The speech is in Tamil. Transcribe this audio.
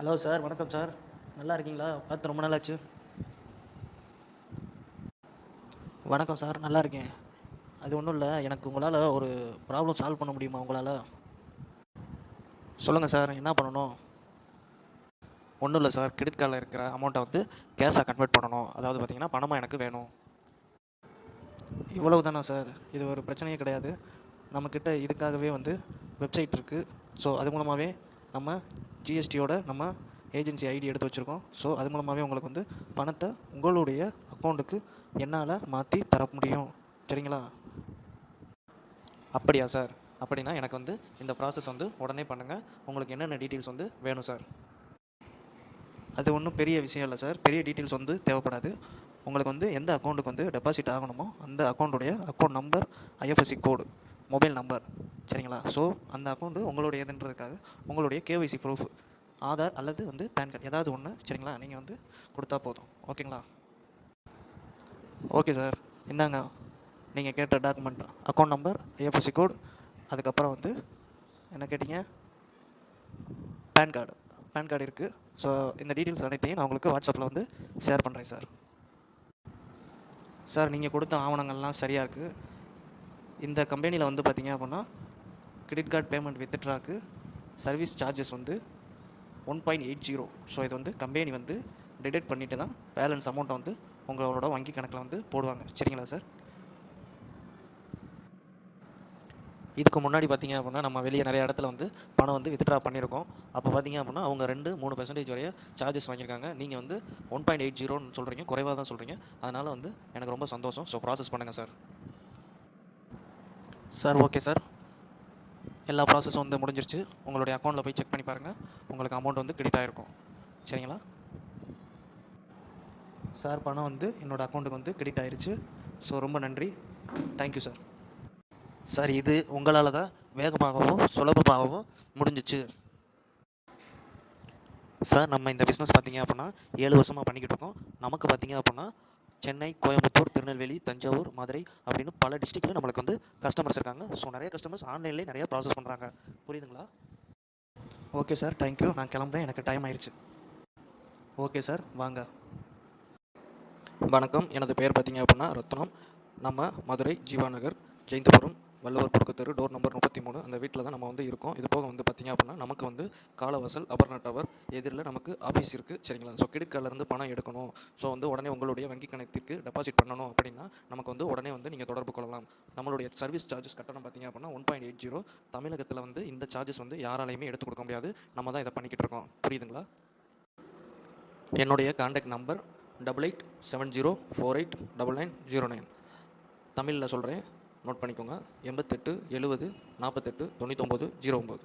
ஹலோ சார், வணக்கம் சார். நல்லா இருக்கீங்களா? பார்த்து ரொம்ப நாள் ஆச்சு. வணக்கம் சார், நல்லா இருக்கேன். அது ஒன்றும் இல்லை, எனக்கு உங்களால் ஒரு ப்ராப்ளம் சால்வ் பண்ண முடியுமா உங்களால்? சொல்லுங்கள் சார், என்ன பண்ணணும்? ஒன்றும் இல்லை சார், கிரெடிட் கார்டில் இருக்கிற அமௌண்ட்டை வந்து கேஷாக கன்வெர்ட் பண்ணணும். அதாவது பார்த்தீங்கன்னா பணமாக எனக்கு வேணும். இவ்வளவு தானா சார்? இது ஒரு பிரச்சனையே கிடையாது. நம்மக்கிட்ட இதுக்காகவே வந்து வெப்சைட் இருக்குது. ஸோ அது மூலமாகவே நம்ம ஜிஎஸ்டியோட நம்ம ஏஜென்சி ஐடி எடுத்து வச்சுருக்கோம். ஸோ அது மூலமாகவே உங்களுக்கு வந்து பணத்தை உங்களுடைய அக்கௌண்ட்டுக்கு என்னால் மாற்றி தர முடியும். சரிங்களா? அப்படியா சார்? அப்படின்னா எனக்கு வந்து இந்த ப்ராசஸ் வந்து உடனே பண்ணுங்கள். உங்களுக்கு என்னென்ன டீட்டெயில்ஸ் வந்து வேணும் சார்? அது ஒன்றும் பெரிய விஷயம் இல்லை சார். பெரிய டீட்டெயில்ஸ் வந்து தேவைப்படாது. உங்களுக்கு வந்து எந்த அக்கௌண்ட்டுக்கு வந்து டெபாசிட் ஆகணுமோ அந்த அக்கௌண்ட்டுடைய account number, IFSC code, mobile number, சரிங்களா? ஸோ அந்த அக்கௌண்ட்டு உங்களுடையதுன்றதுக்காக உங்களுடைய கேஒய்சி ப்ரூஃப், ஆதார் அல்லது வந்து பேன் கார்டு ஏதாவது ஒன்று, சரிங்களா? நீங்கள் வந்து கொடுத்தா போதும். ஓகேங்களா? ஓகே சார், இந்தாங்க நீங்கள் கேட்ட document. Account number, IFSC code, அதுக்கப்புறம் வந்து என்ன கேட்டிங்க? PAN card. பேன் கார்டு இருக்குது. ஸோ இந்த டீட்டெயில்ஸ் அனைத்தையும் நான் உங்களுக்கு வாட்ஸ்அப்பில் வந்து ஷேர் பண்ணுறேன் சார். சார், நீங்கள் கொடுத்த ஆவணங்கள்லாம் சரியாக இருக்குது. இந்த கம்பெனியில் வந்து பார்த்தீங்க அப்படின்னா கிரெடிட் கார்டு பேமெண்ட் வித்ட்ராக்கு சர்வீஸ் சார்ஜஸ் வந்து 1.80. ஸோ இது வந்து கம்பெனி வந்து டிடெக்ட் பண்ணிவிட்டு தான் பேலன்ஸ் அமௌண்ட்டை வந்து உங்களோட வங்கி கணக்கில் வந்து போடுவாங்க. சரிங்களா சார்? இதுக்கு முன்னாடி பார்த்திங்க அப்படின்னா நம்ம வெளியே நிறைய இடத்துல வந்து பணம் வந்து வித்ட்ரா பண்ணியிருக்கோம். அப்போ பார்த்திங்க அப்படின்னா அவங்க 2-3% வரைய சார்ஜஸ் வாங்கியிருக்காங்க. நீங்கள் வந்து 1.80ன்னு சொல்கிறீங்க, குறைவாக தான் சொல்கிறீங்க. அதனால் வந்து எனக்கு ரொம்ப சந்தோஷம். ஸோ ப்ராசஸ் பண்ணுங்கள் சார். சார், ஓகே சார், எல்லா ப்ராசஸும் வந்து முடிஞ்சிருச்சு. உங்களுடைய அக்கௌண்ட்டில் போய் செக் பண்ணி பாருங்கள். உங்களுக்கு அமௌண்ட் வந்து கிரெடிட் ஆகிருக்கும். சரிங்களா சார்? பணம் வந்து என்னோடய அக்கௌண்ட்டுக்கு வந்து கிரெடிட் ஆகிருச்சு. ஸோ ரொம்ப நன்றி. Thank you sir. சார், இது உங்களால் தான் வேகமாகவும் சுலபமாகவும் முடிஞ்சிச்சு. சார், நம்ம இந்த பிஸ்னஸ் பார்த்திங்க அப்படின்னா 7 வருஷமாக பண்ணிக்கிட்டு இருக்கோம். நமக்கு பார்த்திங்க அப்படின்னா சென்னை, கோயம்புத்தூர், திருநெல்வேலி, தஞ்சாவூர், மதுரை அப்படின்னு பல டிஸ்ட்ரிக்டில் நம்மளுக்கு வந்து கஸ்டமர்ஸ் இருக்காங்க. ஸோ நிறைய கஸ்டமர்ஸ் ஆன்லைன்லேயே நிறைய ப்ராசஸ் பண்ணுறாங்க. புரியுதுங்களா? Okay sir, thank you. நான் கிளம்புறேன், எனக்கு டைம் ஆயிடுச்சு. ஓகே சார், வாங்க. வணக்கம், எனது பெயர் பார்த்திங்க அப்படின்னா ரத்னம். நம்ம மதுரை ஜீவா நகர், ஜெயந்தபுரம், வள்ளுவர் குறுக்கு தெரு, டோர் நம்பர் 33 அந்த வீட்டில் தான் நம்ம வந்து இருக்கோம். இது போக வந்து பார்த்திங்க அப்படின்னா நமக்கு வந்து காலவாசல், அபர்ணா டவர் எதிரில் நமக்கு ஆஃபீஸ் இருக்குது. சரிங்களா? ஸோ கிரெடிட் கார்டிலேருந்து பணம் எடுக்கணும், ஸோ வந்து உடனே உங்களுடைய வங்கி கணக்கிற்கு டெபாசிட் பண்ணணும் அப்படின்னா நமக்கு வந்து உடனே வந்து நீங்கள் தொடர்பு கொள்ளலாம். நம்மளுடைய சர்வீஸ் சார்ஜஸ் கட்டணம் பார்த்திங்க அப்படின்னா 1.80. தமிழகத்தில் வந்து இந்த சார்ஜஸ் வந்து யாராலையுமே எடுத்து கொடுக்க முடியாது. நம்ம தான் இதை பண்ணிக்கிட்டு இருக்கோம். புரியுதுங்களா? என்னுடைய கான்டாக்ட் நம்பர் 8870489909. தமிழில் சொல்கிறேன், நோட் பண்ணிக்கோங்க. 88 70 48 99 09.